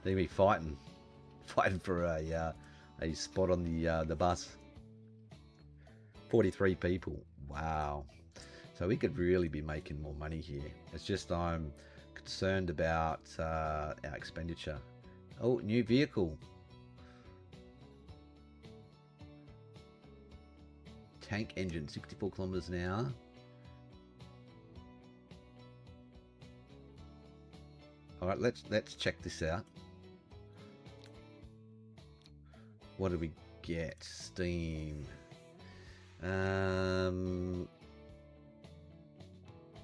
Speaker 1: They're going to be fighting for a spot on the bus. 43 people. Wow. So we could really be making more money here. It's just I'm concerned about our expenditure. Oh, new vehicle. Tank engine, 64 kilometers an hour. All right, let's check this out. What did we get? Steam.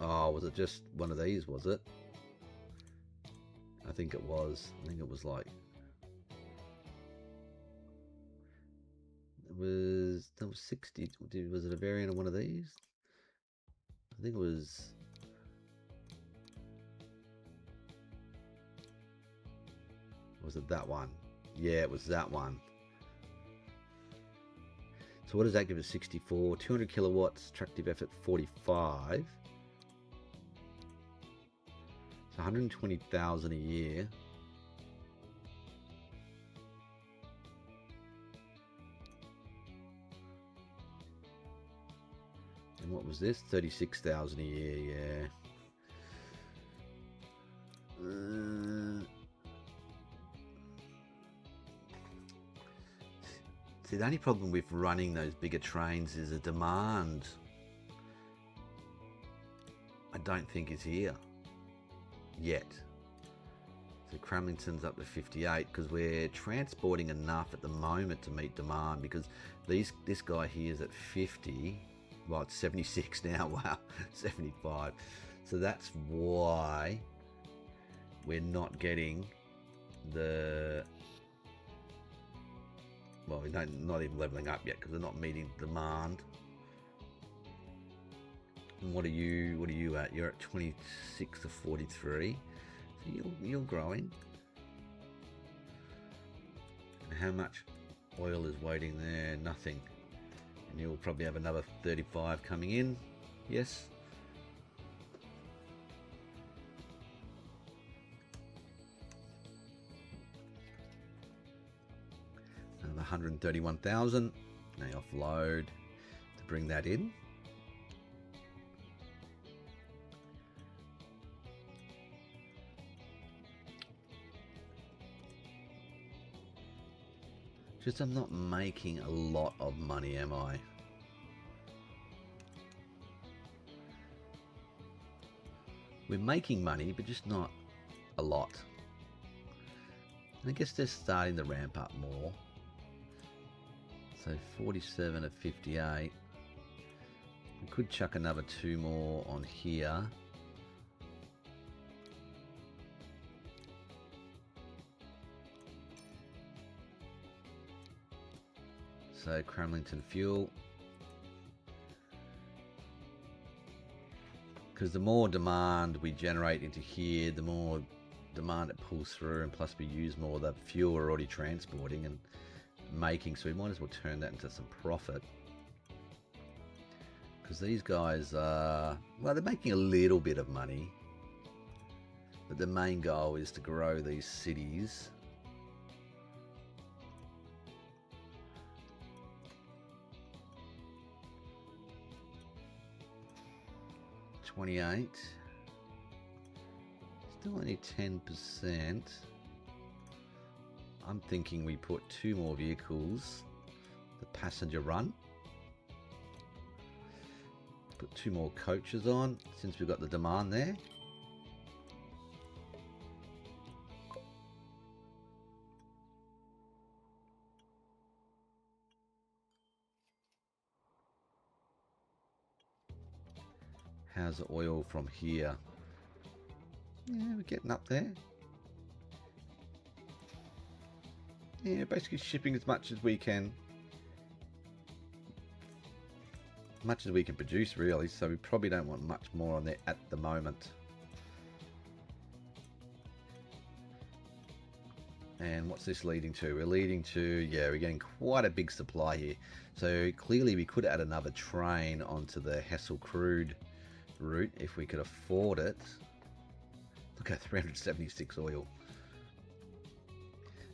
Speaker 1: Oh, was it just one of these? Was it? I think it was. I think it was like. That was 60. Was it a variant of one of these? I think it was. Was it that one? Yeah, it was that one. So what does that give us? 64, 200 kilowatts, tractive effort 45. It's 120,000 a year. And what was this? 36,000 a year, yeah. See, the only problem with running those bigger trains is the demand. I don't think is here yet. So Kremlington's up to 58 because we're transporting enough at the moment to meet demand, because this guy here is at 50. Well, it's 76 now. Wow, 75. So that's why we're not getting the... Well, we're not even leveling up yet because we're not meeting demand. And what are you at? You're at 26 to 43. So you're growing. And how much oil is waiting there? Nothing. And you'll probably have another 35 coming in. Yes. Another 131,000. Now offload to bring that in. Just I'm not making a lot of money, am I? We're making money, but just not a lot. And I guess they're starting to ramp up more. So 47 to 58. We could chuck another 2 more on here. So Kremling Fuel, because the more demand we generate into here, the more demand it pulls through, and plus we use more of the fuel we're already transporting and making, so we might as well turn that into some profit. Because these guys are, well, they're making a little bit of money, but the main goal is to grow these cities. $28. Still only 10%. I'm thinking we put 2 more vehicles, the passenger run. Put 2 more coaches on since we've got the demand there. How's the oil from here? Yeah, we're getting up there. Yeah, basically shipping as much as we can. Much as we can produce, really, so we probably don't want much more on there at the moment. And what's this leading to? We're leading to, yeah, we're getting quite a big supply here. So clearly we could add another train onto the Hessle Crude route if we could afford it. Look at 376 oil.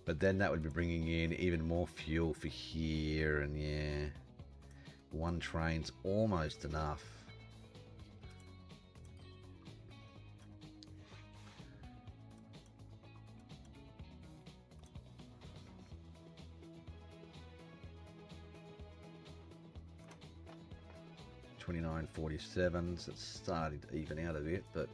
Speaker 1: But then that would be bringing in even more fuel for here, and yeah, 1 train's almost enough. $29.47, so it's starting to even out a bit, but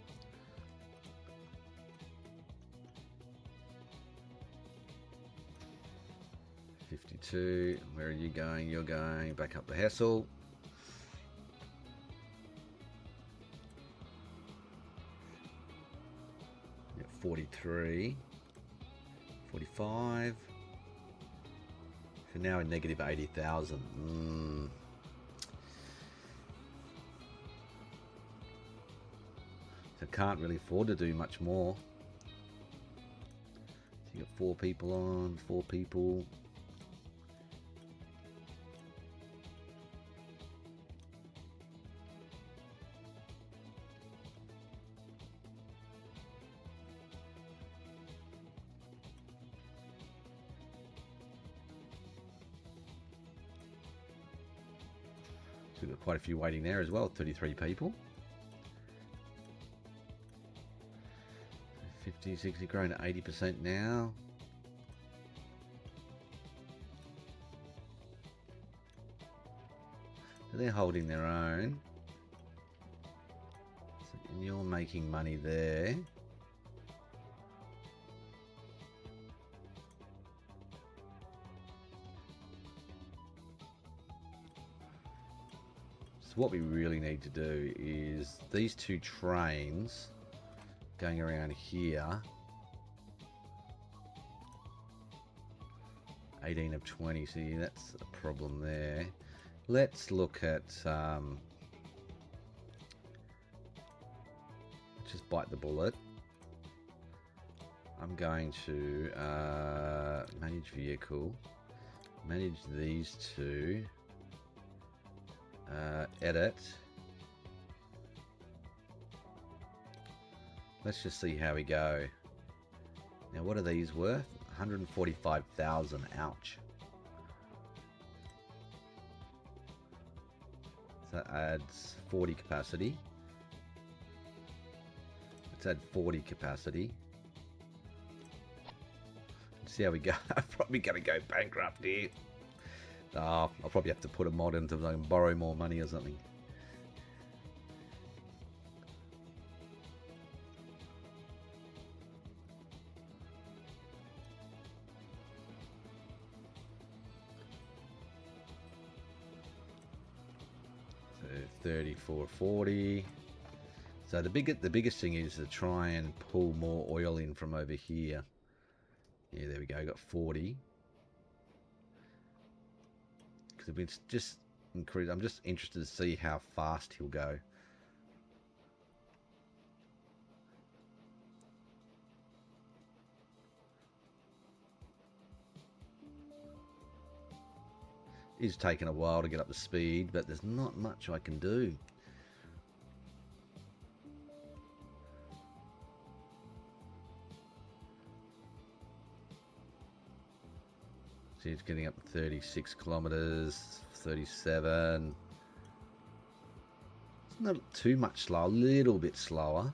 Speaker 1: $52. Where are you going? You're going back up the Hessle. Yeah, 43, 45. So now in negative 80,000. So can't really afford to do much more. So you got 4 people on, 4 people. We've got quite a few waiting there as well, 33 people. 50, 60, growing to 80% now. they're holding their own. So you're making money there. So what we really need to do is these two trains going around here, 18 of 20, see that's a problem there. Let's look at, just bite the bullet. I'm going to manage vehicle, manage these two, edit. Let's just see how we go. Now what are these worth? 145,000, ouch. So that adds 40 capacity. Let's add 40 capacity. Let's see how we go. I'm probably going to go bankrupt here. I'll probably have to put a mod into them and borrow more money or something. So 34, 40. So the biggest thing is to try and pull more oil in from over here. Yeah, there we go. Got 40. Because it's just increased. I'm just interested to see how fast he'll go. It's taken a while to get up to speed, but there's not much I can do. See, it's getting up to 36 kilometers, 37. It's not too much slow, a little bit slower.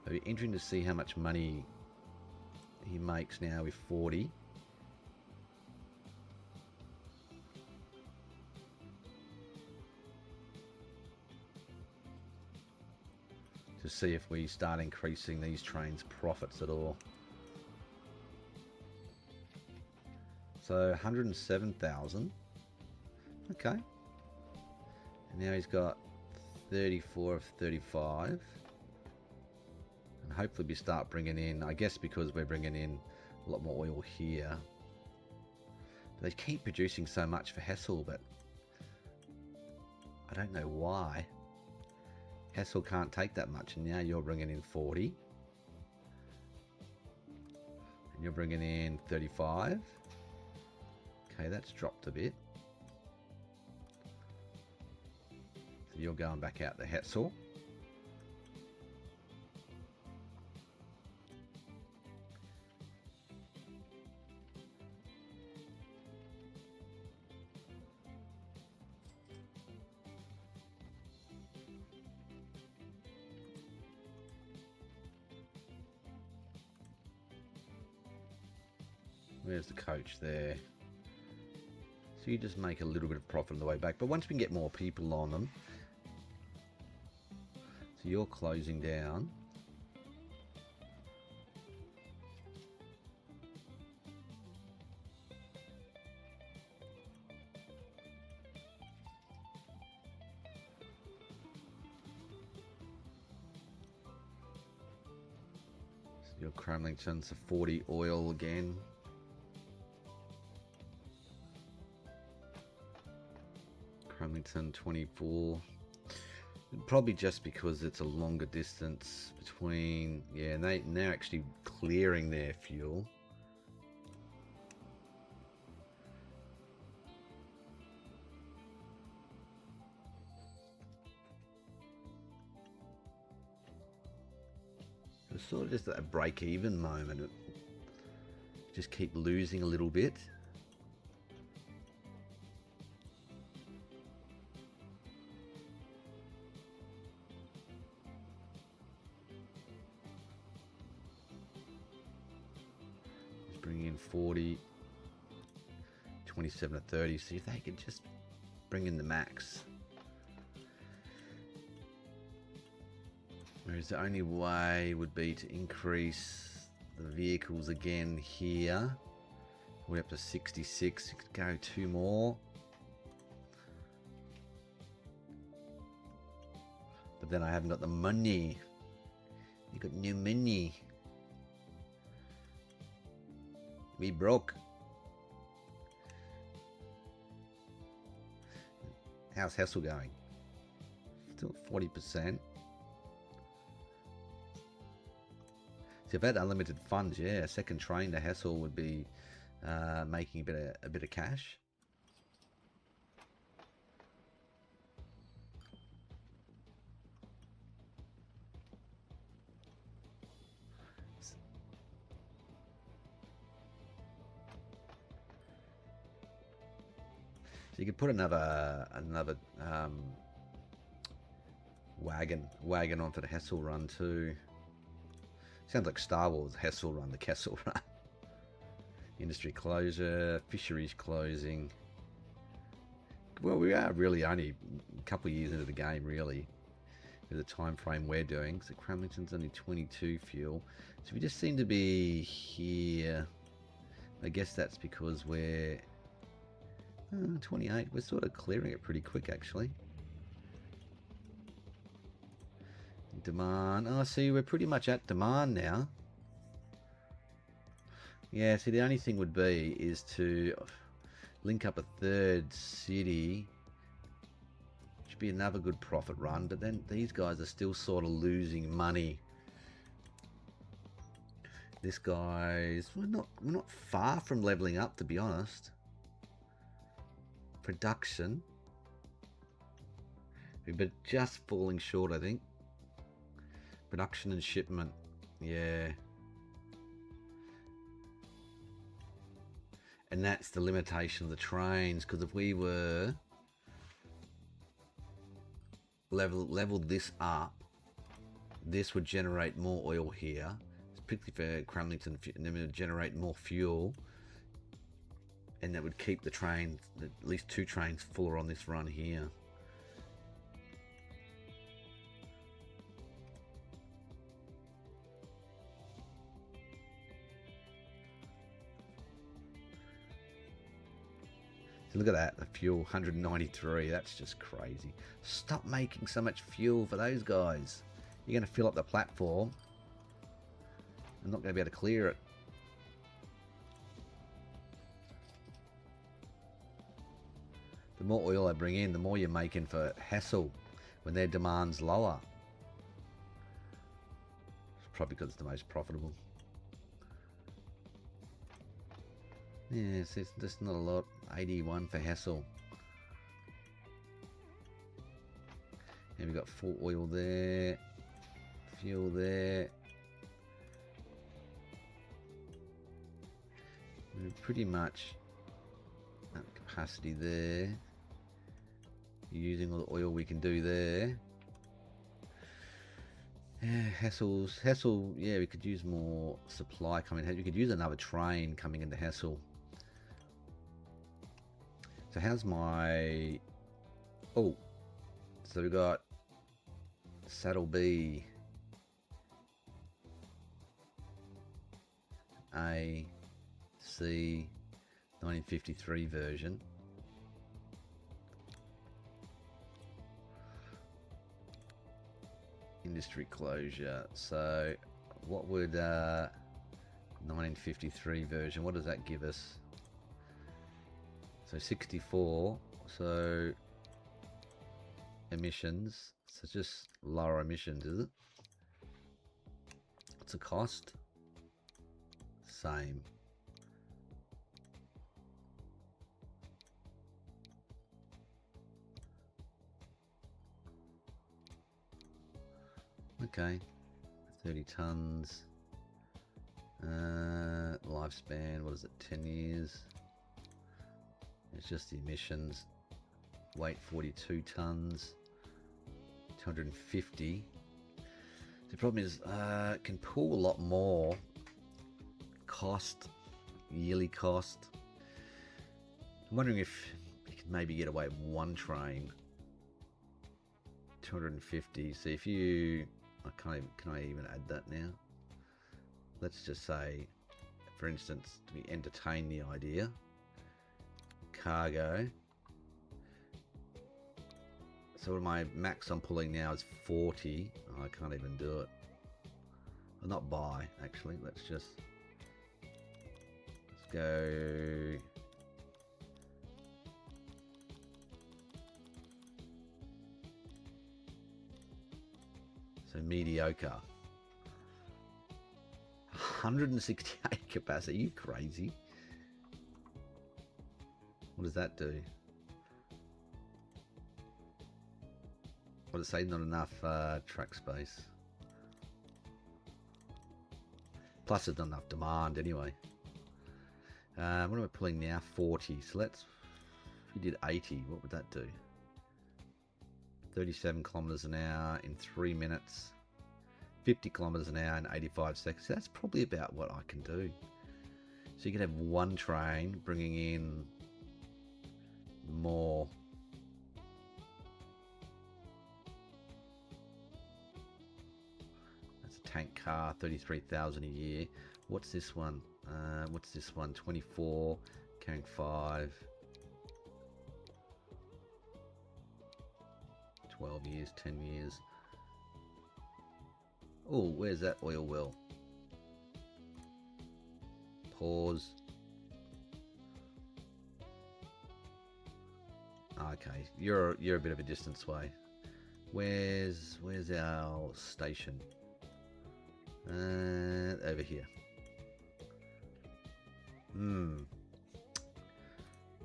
Speaker 1: It'll be interesting to see how much money he makes now with 40. To see if we start increasing these trains' profits at all. So 107,000. Okay. And now he's got 34 of 35. And hopefully we start bringing in, I guess because we're bringing in a lot more oil here. They keep producing so much for Hessle, but I don't know why. Hessle can't take that much, and now you're bringing in 40. And you're bringing in 35. Okay, that's dropped a bit. So you're going back out to Hessle. Where's the coach there? So you just make a little bit of profit on the way back. But once we can get more people on them, so you're closing down. So your Kremlington's a 40 oil again. Kremlington 24. Probably just because it's a longer distance between, yeah, and they're actually clearing their fuel. It's sort of just at a break-even moment. Just keep losing a little bit. Bring in 40, 27 to 30. See if they can just bring in the max. Whereas the only way would be to increase the vehicles again here. We're up to 66. You could go 2 more. But then I haven't got the money. You got no money. We broke. How's Hessle going? Still 40%. So if I had unlimited funds, yeah, a second train to Hessle would be making a bit of cash. So you could put another wagon onto the Hessle run too. Sounds like Star Wars. Hessle run, the Kessel run. Industry closure, fisheries closing. Well, we are really only a couple of years into the game, really, with the time frame we're doing. So Kremlington's only 22 fuel. So we just seem to be here. I guess that's because we're 28. We're sort of clearing it pretty quick, actually. Demand. Oh, see, we're pretty much at demand now. Yeah, see, the only thing would be is to link up a third city. Should be another good profit run, but then these guys are still sort of losing money. This guy's we're not far from leveling up, to be honest. Production, but just falling short, I think. Production and shipment, yeah. And that's the limitation of the trains, because if we were leveled this up, this would generate more oil here, particularly for Kremlington, and then it would generate more fuel, and that would keep the trains, at least 2 trains fuller on this run here. Look at that, the fuel, 193, that's just crazy. Stop making so much fuel for those guys. You're going to fill up the platform. I'm not going to be able to clear it. The more oil I bring in, the more you're making for Hessle when their demand's lower. It's probably because it's the most profitable. Yes, it's just not a lot. 81 for Hessle. And we've got full oil there, fuel there. We're pretty much at capacity there. Using all the oil we can do there. Yeah, Hessle, yeah, we could use more supply coming. We could use another train coming into Hessle. So how's my... Oh, so we've got Saddle B, A, C, 1953 version. Industry closure. So what would 1953 version, what does that give us? So 64, so emissions, so just lower emissions, is it? What's the cost? Same. Okay, 30 tons. Lifespan, what is it, 10 years? It's just the emissions. Weight 42 tons, 250. The problem is it can pull a lot more. Cost, yearly cost. I'm wondering if you could maybe get away with 1 train. 250. So if you Can I even add that now? Let's just say, for instance, we entertain the idea. Cargo. So what my max I'm pulling now is 40. Oh, I can't even do it. Well, not buy, actually. Let's go. So mediocre. 168 capacity. Are you crazy? What does that do? What does it say? Not enough track space. Plus there's not enough demand anyway. What am I pulling now? 40. So let's, if you did 80, what would that do? 37 kilometers an hour in 3 minutes. 50 kilometers an hour in 85 seconds. So that's probably about what I can do. So you can have one train bringing in more. That's a tank car, 33,000 a year. What's this one? 24, carrying 5. 12 years, 10 years. Oh, where's that oil well? Pause. Okay, you're a bit of a distance away. Where's our station? Over here.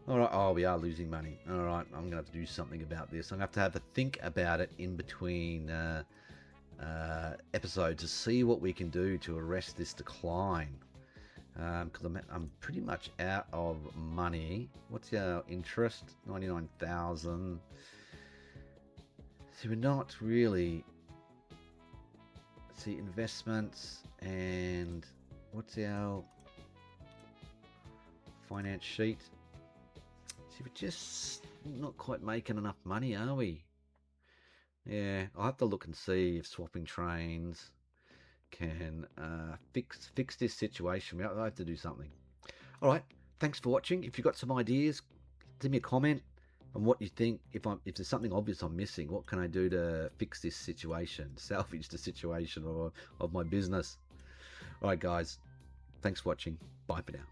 Speaker 1: Alright, oh, we are losing money. Alright, I'm going to have to do something about this. I'm going to have a think about it in between episodes to see what we can do to arrest this decline. Because I'm pretty much out of money. What's our interest? 99,000. So we're not really... See, investments and what's our finance sheet? See, we're just not quite making enough money, are we? Yeah, I'll have to look and see if swapping trains can fix this situation. I have to do something. All right, thanks for watching. If you've got some ideas, leave me a comment on what you think. If there's something obvious I'm missing, what can I do to fix this situation, salvage the situation of my business? All right, guys, thanks for watching. Bye for now.